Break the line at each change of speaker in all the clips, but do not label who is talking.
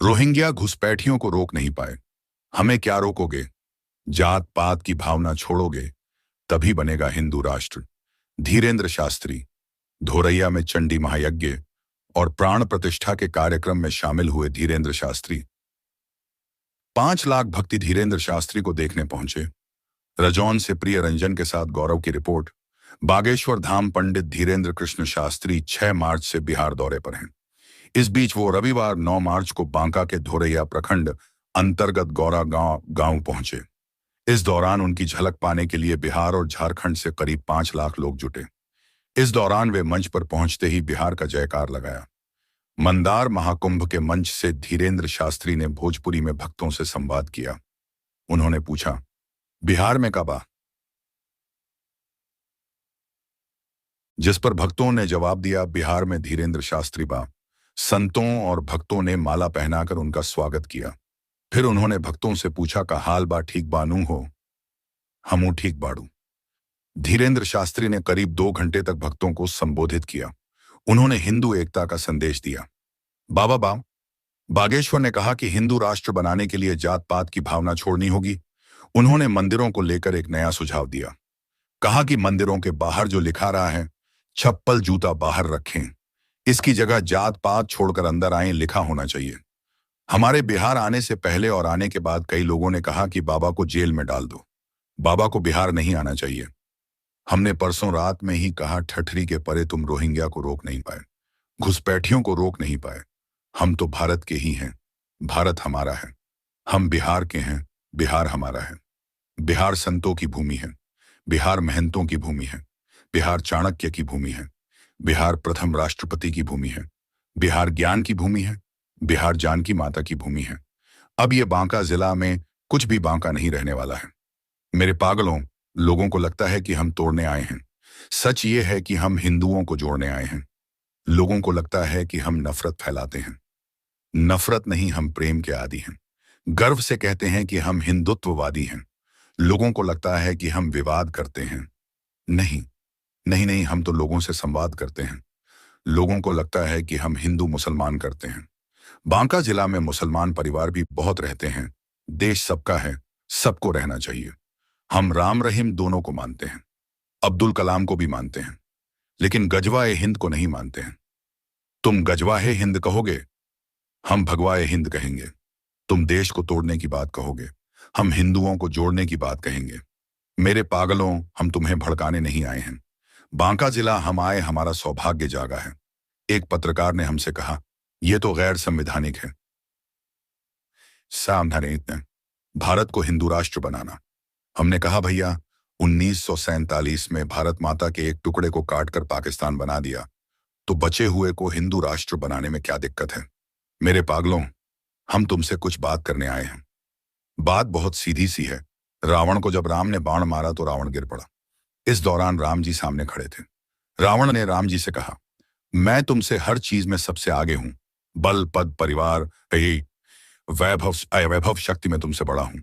Rohingya घुसपैठियों को रोक नहीं पाए। हमें क्या रोकोगे? जात पात की भावना छोड़ोगे तभी बनेगा हिंदू राष्ट्र। धीरेंद्र शास्त्री। धोरैया में चंडी महायज्ञ और प्राण प्रतिष्ठा के कार्यक्रम में शामिल हुए धीरेंद्र शास्त्री। 5 लाख भक्ति धीरेंद्र शास्त्री को देखने पहुंचे। रजौन से प्रिय रंजन के साथ गौरव की रिपोर्ट। बागेश्वर धाम पंडित धीरेंद्र कृष्ण शास्त्री 6 मार्च से बिहार दौरे पर हैं। इस बीच वो रविवार 9 मार्च को बांका के धोरैया प्रखंड अंतर्गत गौरा गांव पहुंचे। इस दौरान उनकी झलक पाने के लिए बिहार और झारखंड से करीब 5 लाख लोग जुटे। इस दौरान वे मंच पर पहुंचते ही बिहार का जयकार लगाया। मंदार महाकुंभ के मंच से धीरेंद्र शास्त्री ने भोजपुरी में भक्तों से संवाद किया। उन्होंने पूछा, बिहार में कब आ? जिस पर भक्तों ने जवाब दिया, बिहार में धीरेंद्र शास्त्री बा। संतों और भक्तों ने माला पहनाकर उनका स्वागत किया। फिर उन्होंने भक्तों से पूछा का हाल बा ठीक बानू हो? हमू ठीक बाड़ू। धीरेंद्र शास्त्री ने करीब 2 घंटे तक भक्तों को संबोधित किया। उन्होंने हिंदू एकता का संदेश दिया। बाबा बागेश्वर ने कहा कि हिंदू राष्ट्र बनाने के लिए जात पात की भावना छोड़नी होगी। उन्होंने मंदिरों को लेकर एक नया सुझाव दिया। कहा कि मंदिरों के बाहर जो लिखा रहा है, चप्पल जूता बाहर रखें, इसकी जगह जात पात छोड़कर अंदर आए लिखा होना चाहिए। हमारे बिहार आने से पहले और आने के बाद कई लोगों ने कहा कि बाबा को जेल में डाल दो, बाबा को बिहार नहीं आना चाहिए। हमने परसों रात में ही कहा, ठठरी के परे तुम रोहिंग्या को रोक नहीं पाए, घुसपैठियों को रोक नहीं पाए। हम तो भारत के ही हैं, भारत हमारा है। हम बिहार के हैं, बिहार हमारा है। बिहार संतों की भूमि है, बिहार महंतों की भूमि है, बिहार चाणक्य की भूमि है, बिहार प्रथम राष्ट्रपति की भूमि है, बिहार ज्ञान की भूमि है, बिहार जानकी माता की भूमि है। अब ये बांका जिला में कुछ भी बांका नहीं रहने वाला है। मेरे पागलों, लोगों को लगता है कि हम तोड़ने आए हैं। सच ये है कि हम हिंदुओं को जोड़ने आए हैं। लोगों को लगता है कि हम नफरत फैलाते हैं। नफरत नहीं, हम प्रेम के आदी हैं। गर्व से कहते हैं कि हम हिंदुत्ववादी हैं। लोगों को लगता है कि हम विवाद करते हैं। नहीं नहीं नहीं, हम तो लोगों से संवाद करते हैं। लोगों को लगता है कि हम हिंदू मुसलमान करते हैं। बांका जिला में मुसलमान परिवार भी बहुत रहते हैं। देश सबका है, सबको रहना चाहिए। हम राम रहीम दोनों को मानते हैं, अब्दुल कलाम को भी मानते हैं, लेकिन गजवाए हिंद को नहीं मानते हैं। तुम गजवाए हिंद कहोगे, हम भगवाए हिंद कहेंगे। तुम देश को तोड़ने की बात कहोगे, हम हिंदुओं को जोड़ने की बात कहेंगे। मेरे पागलों, हम तुम्हें भड़काने नहीं आए हैं। बांका जिला हम आए, हमारा सौभाग्य जागा है। एक पत्रकार ने हमसे कहा, यह तो गैर संवैधानिक है। सावधानी, भारत को हिंदू राष्ट्र बनाना। हमने कहा, भैया 1947 में भारत माता के एक टुकड़े को काटकर पाकिस्तान बना दिया, तो बचे हुए को हिंदू राष्ट्र बनाने में क्या दिक्कत है? मेरे पागलों, हम तुमसे कुछ बात करने आए हैं। बात बहुत सीधी सी है। रावण को जब राम ने बाण मारा तो रावण गिर पड़ा। इस दौरान राम जी सामने खड़े थे। रावण ने राम जी से कहा, मैं तुमसे हर चीज में सबसे आगे हूं। बल, पद, परिवार, वैभव शक्ति में तुमसे बड़ा हूं।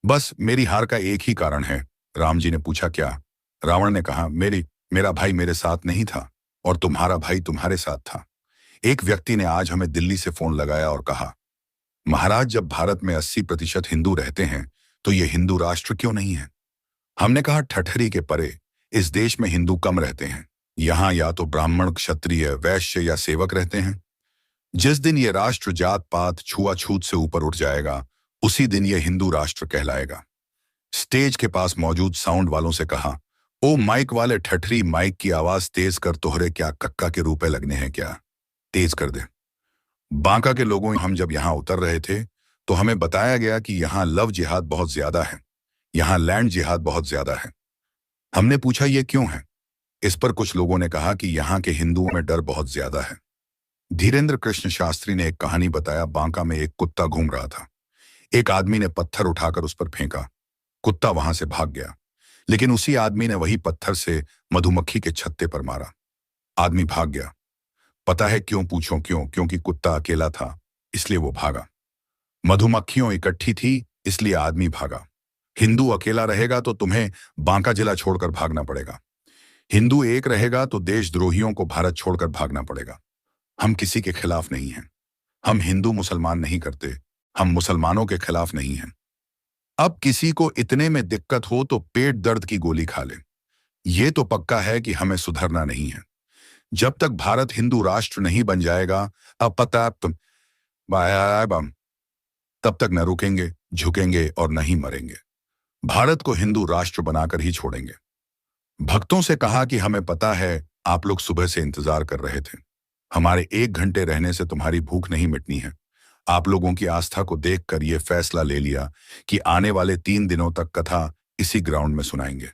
बस मेरी हार का एक ही कारण है। राम जी ने पूछा, क्या? रावण ने कहा, मेरा भाई मेरे साथ नहीं था और तुम्हारा भाई तुम्हारे साथ था। एक व्यक्ति ने आज हमें दिल्ली से फोन लगाया और कहा, महाराज, जब भारत में 80% हिंदू रहते हैं तो ये हिंदू राष्ट्र क्यों नहीं है? हमने कहा, ठठरी के परे इस देश में हिंदू कम रहते हैं। यहां या तो ब्राह्मण, क्षत्रिय, वैश्य या सेवक रहते हैं। जिस दिन ये राष्ट्र जात पात छुआछूत से ऊपर उठ जाएगा, उसी दिन ये हिंदू राष्ट्र कहलाएगा। स्टेज के पास मौजूद साउंड वालों से कहा, ओ माइक वाले ठठरी, माइक की आवाज तेज कर, तोहरे क्या कक्का के रुपए लगने हैं क्या? तेज कर दे। बांका के लोगों, हम जब यहाँ उतर रहे थे तो हमें बताया गया कि यहाँ लव जिहाद बहुत ज्यादा है, यहाँ लैंड जिहाद बहुत ज्यादा है। हमने पूछा, ये क्यों है? इस पर कुछ लोगों ने कहा कि यहाँ के हिंदुओं में डर बहुत ज्यादा है। धीरेंद्र कृष्ण शास्त्री ने एक कहानी बताया। बांका में एक कुत्ता घूम रहा था। एक आदमी ने पत्थर उठाकर उस पर फेंका। कुत्ता वहां से भाग गया, लेकिन उसी आदमी ने वही पत्थर से मधुमक्खी के छत्ते पर मारा। आदमी भाग गया। पता है क्यों? पूछो क्यों? क्योंकि कुत्ता अकेला था, इसलिए वो भागा। मधुमक्खियों इकट्ठी थी, इसलिए आदमी भागा। हिंदू अकेला रहेगा तो तुम्हें बांका जिला छोड़कर भागना पड़ेगा। हिंदू एक रहेगा तो देशद्रोहियों को भारत छोड़कर भागना पड़ेगा। हम किसी के खिलाफ नहीं हैं। हम हिंदू मुसलमान नहीं करते, हम मुसलमानों के खिलाफ नहीं हैं। अब किसी को इतने में दिक्कत हो तो पेट दर्द की गोली खा ले। ये तो पक्का है कि हमें सुधरना नहीं है। जब तक भारत हिंदू राष्ट्र नहीं बन जाएगा, अब पता बम, तब तक न रुकेंगे, झुकेंगे और नहीं मरेंगे। भारत को हिंदू राष्ट्र बनाकर ही छोड़ेंगे। भक्तों से कहा कि हमें पता है आप लोग सुबह से इंतजार कर रहे थे। हमारे 1 घंटे रहने से तुम्हारी भूख नहीं मिटनी है। आप लोगों की आस्था को देखकर यह फैसला ले लिया कि आने वाले 3 दिनों तक कथा इसी ग्राउंड में सुनाएंगे।